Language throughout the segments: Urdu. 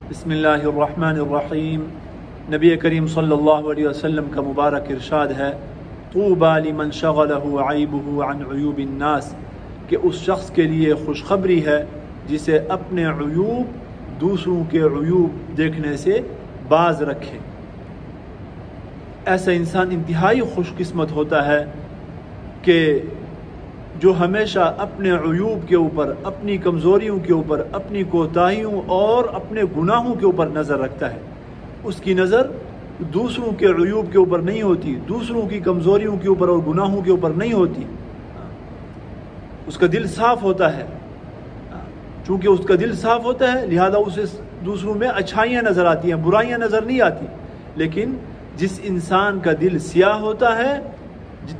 بسم اللہ الرحمن الرحیم۔ نبی کریم صلی اللہ علیہ وسلم کا مبارک ارشاد ہے، طوبی لمن شغلہ عیبہ عن عیوب الناس، کہ اس شخص کے لیے خوشخبری ہے جسے اپنے عیوب دوسروں کے عیوب دیکھنے سے باز رکھے۔ ایسا انسان انتہائی خوش قسمت ہوتا ہے کہ جو ہمیشہ اپنے عیوب کے اوپر، اپنی کمزوریوں کے اوپر، اپنی کوتاہیوں اور اپنے گناہوں کے اوپر نظر رکھتا ہے۔ اس کی نظر دوسروں کے عیوب کے اوپر نہیں ہوتی، دوسروں کی کمزوریوں کے اوپر اور گناہوں کے اوپر نہیں ہوتی۔ اس کا دل صاف ہوتا ہے، چونکہ اس کا دل صاف ہوتا ہے لہذا اسے دوسروں میں اچھائیاں نظر آتی ہیں، برائیاں نظر نہیں آتی۔ لیکن جس انسان کا دل سیاہ ہوتا ہے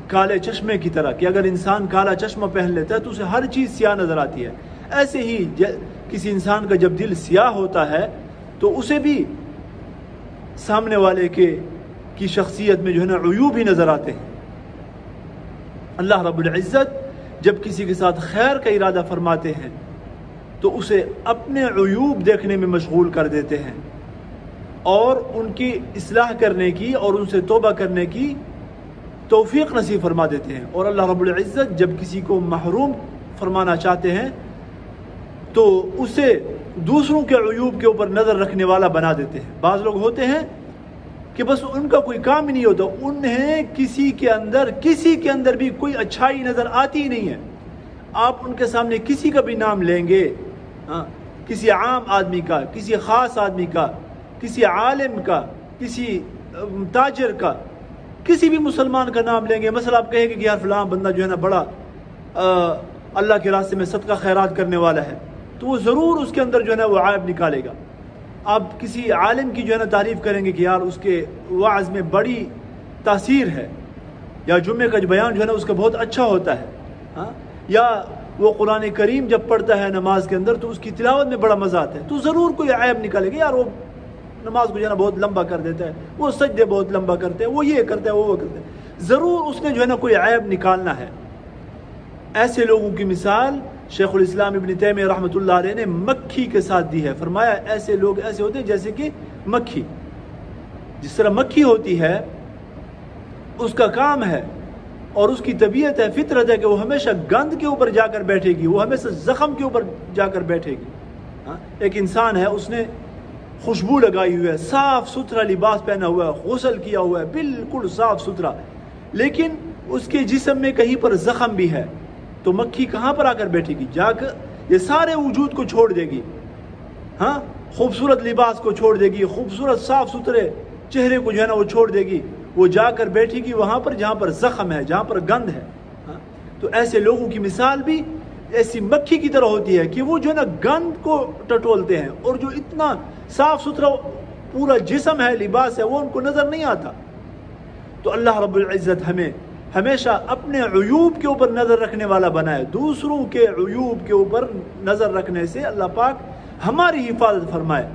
کالے چشمے کی طرح، کہ اگر انسان کالا چشمہ پہن لیتا ہے تو اسے ہر چیز سیاہ نظر آتی ہے، ایسے ہی کسی انسان کا جب دل سیاہ ہوتا ہے تو اسے بھی سامنے والے کی شخصیت میں جو ہے نا عیوب ہی نظر آتے ہیں۔ اللہ رب العزت جب کسی کے ساتھ خیر کا ارادہ فرماتے ہیں تو اسے اپنے عیوب دیکھنے میں مشغول کر دیتے ہیں اور ان کی اصلاح کرنے کی اور ان سے توبہ کرنے کی توفیق نصیب فرما دیتے ہیں۔ اور اللہ رب العزت جب کسی کو محروم فرمانا چاہتے ہیں تو اسے دوسروں کے عیوب کے اوپر نظر رکھنے والا بنا دیتے ہیں۔ بعض لوگ ہوتے ہیں کہ بس ان کا کوئی کام ہی نہیں ہوتا، انہیں کسی کے اندر بھی کوئی اچھائی نظر آتی ہی نہیں ہے۔ آپ ان کے سامنے کسی کا بھی نام لیں گے، کسی عام آدمی کا، کسی خاص آدمی کا، کسی عالم کا، کسی تاجر کا، کسی بھی مسلمان کا نام لیں گے، مثلا آپ کہیں گے کہ یار فلاں بندہ جو ہے نا بڑا اللہ کے راستے میں صدقہ خیرات کرنے والا ہے، تو وہ ضرور اس کے اندر جو ہے نا وہ عیب نکالے گا۔ آپ کسی عالم کی جو ہے نا تعریف کریں گے کہ یار اس کے وعظ میں بڑی تاثیر ہے، یا جمعے کا بیان جو ہے نا اس کا بہت اچھا ہوتا ہے، یا وہ قرآن کریم جب پڑھتا ہے نماز کے اندر تو اس کی تلاوت میں بڑا مزہ آتا ہے، تو ضرور کوئی عیب نکالے گا، یار وہ نماز کو جو ہے نا بہت لمبا کر دیتا ہے، وہ سجدے بہت لمبا کرتے ہیں، وہ یہ کرتا ہے، وہ کرتا ہے، ضرور اس نے جو ہے نا کوئی عیب نکالنا ہے۔ ایسے لوگوں کی مثال شیخ الاسلام ابن تیمیہ رحمۃ اللہ علیہ نے مکھی کے ساتھ دی ہے۔ فرمایا ایسے لوگ ایسے ہوتے ہیں جیسے کہ مکھی، جس طرح مکھی ہوتی ہے اس کا کام ہے اور اس کی طبیعت ہے، فطرت ہے کہ وہ ہمیشہ گند کے اوپر جا کر بیٹھے گی، وہ ہمیشہ زخم کے اوپر جا کر بیٹھے گی۔ ایک انسان ہے، اس نے خوشبو لگائی ہوئی ہے، صاف ستھرا لباس پہنا ہوا ہے، غسل کیا ہوا ہے، بالکل صاف ستھرا، لیکن اس کے جسم میں کہیں پر زخم بھی ہے، تو مکھی کہاں پر آ کر بیٹھے گی؟ جا کر یہ سارے وجود کو چھوڑ دے گی، خوبصورت لباس کو چھوڑ دے گی، خوبصورت صاف ستھرے چہرے کو جو ہے نا وہ چھوڑ دے گی، وہ جا کر بیٹھے گی وہاں پر جہاں پر زخم ہے، جہاں پر گند ہے۔ تو ایسے لوگوں کی مثال بھی ایسی مکھی کی طرح ہوتی ہے کہ وہ جو ہے نا گند کو ٹٹولتے ہیں، اور جو اتنا صاف ستھرا پورا جسم ہے، لباس ہے، وہ ان کو نظر نہیں آتا۔ تو اللہ رب العزت ہمیں ہمیشہ اپنے عیوب کے اوپر نظر رکھنے والا بنائے، دوسروں کے عیوب کے اوپر نظر رکھنے سے اللہ پاک ہماری حفاظت فرمائے۔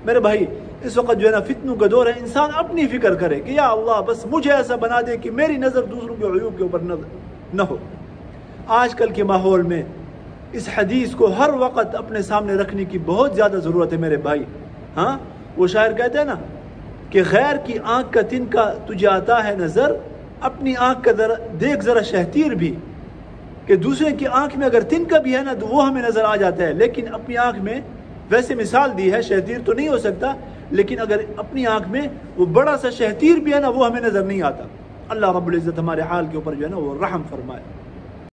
میرے بھائی اس وقت جو ہے نا فتنوں کا دور ہے، انسان اپنی فکر کرے کہ یا اللہ بس مجھے ایسا بنا دے کہ میری نظر دوسروں کے عیوب کے اوپر نہ ہو۔ آج کل کے ماحول میں اس حدیث کو ہر وقت اپنے سامنے رکھنے کی بہت زیادہ ضرورت ہے میرے بھائی۔ وہ شاعر کہتے ہیں نا کہ غیر کی آنکھ کا تنکا تجھے آتا ہے نظر، اپنی آنکھ کا دیکھ ذرا شہتیر بھی، کہ دوسرے کی آنکھ میں اگر تنکا بھی ہے نا تو وہ ہمیں نظر آ جاتا ہے، لیکن اپنی آنکھ میں ویسے مثال دی ہے، شہتیر تو نہیں ہو سکتا، لیکن اگر اپنی آنکھ میں وہ بڑا سا شہتیر بھی ہے نا وہ ہمیں نظر نہیں آتا۔ اللہ رب العزت ہمارے حال کے اوپر جو ہے نا وہ رحم فرمائے۔